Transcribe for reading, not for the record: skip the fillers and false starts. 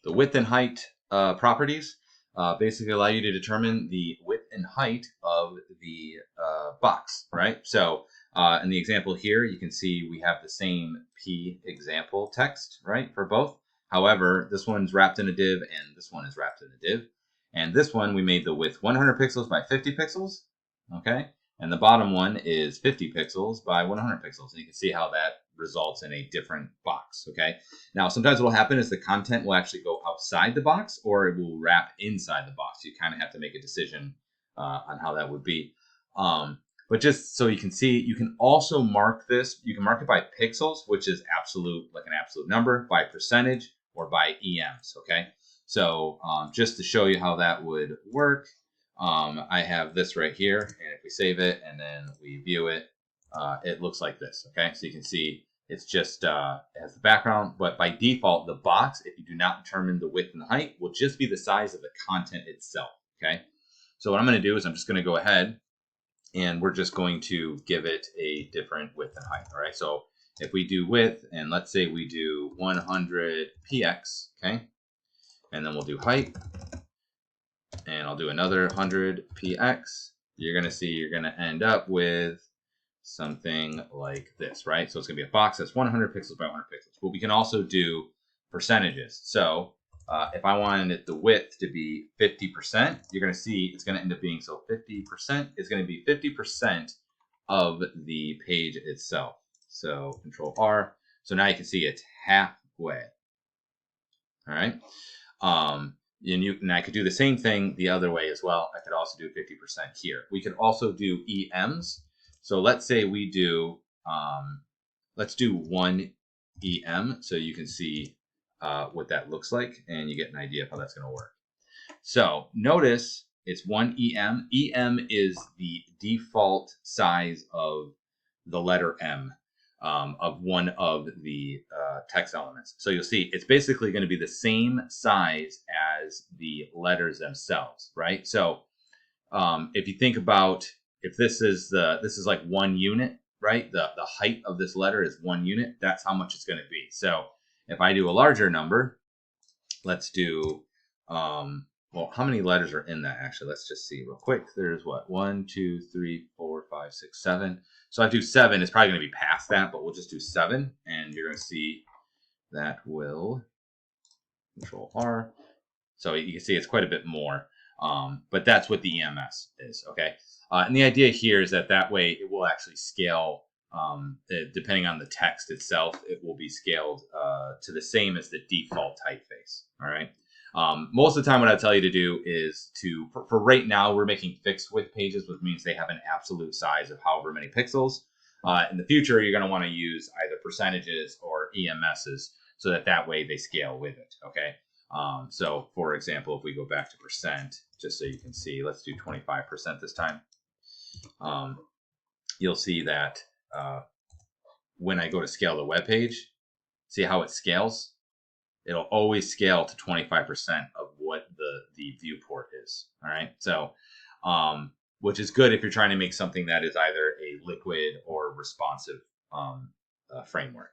The width and height properties basically allow you to determine the width and height of the box, right? So in the example here, you can see we have the same P example text, right, for both. However, this one's wrapped in a div and this one is wrapped in a div. And this one, we made the width 100 pixels by 50 pixels, okay? And the bottom one is 50 pixels by 100 pixels. And you can see how that results in a different box, okay? Now, sometimes what will happen is the content will actually go outside the box or it will wrap inside the box. You kind of have to make a decision on how that would be. But just so you can see, you can also mark this. You can mark it by pixels, which is absolute, like an absolute number, by percentage, or by EMs, okay? So just to show you how that would work, I have this right here, and if we save it and then we view it, it looks like this, okay? So you can see it's just, it has the background, but by default, the box, if you do not determine the width and the height, will just be the size of the content itself, okay? So what I'm gonna do is I'm just gonna go ahead and we're just going to give it a different width and height, all right? So if we do width, and let's say we do 100 px, okay? And then we'll do height, and I'll do another 100 px. You're gonna see you're gonna end up with something like this, right? So it's gonna be a box that's 100 pixels by 100 pixels. But we can also do percentages. So if I wanted the width to be 50%, you're gonna see it's gonna end up being, so 50% is gonna be 50% of the page itself. So Control R. So now you can see it's halfway. All right. And I could do the same thing the other way as well. I could also do 50% here. We could also do EMs. So let's say we do, let's do 1 EM, so you can see what that looks like, and you get an idea of how that's going to work. So notice it's 1 EM. EM is the default size of the letter M. Of one of the text elements. So you'll see it's basically going to be the same size as the letters themselves, right? So if you think about, if this is like 1 unit, right? The height of this letter is 1 unit. That's how much it's going to be. So if I do a larger number, let's do, well, how many letters are in that actually? Let's just see real quick. There's what? 1, 2, 3, 4, 5, 6, 7. So I do 7. It's probably going to be past that, but we'll just do 7. And you're going to see that will Control R. So you can see it's quite a bit more. But that's what the EMS is, okay? And the idea here is that way it will actually scale, depending on the text itself, it will be scaled to the same as the default typeface, all right? Most of the time what I tell you to do is for right now, we're making fixed width pages, which means they have an absolute size of however many pixels. In the future, you're going to want to use either percentages or EMSs so that way they scale with it, okay? So for example, if we go back to percent, just so you can see, let's do 25% this time. You'll see that when I go to scale the web page, see how it scales? It'll always scale to 25% of what the viewport is. All right. So, which is good if you're trying to make something that is either a liquid or responsive framework.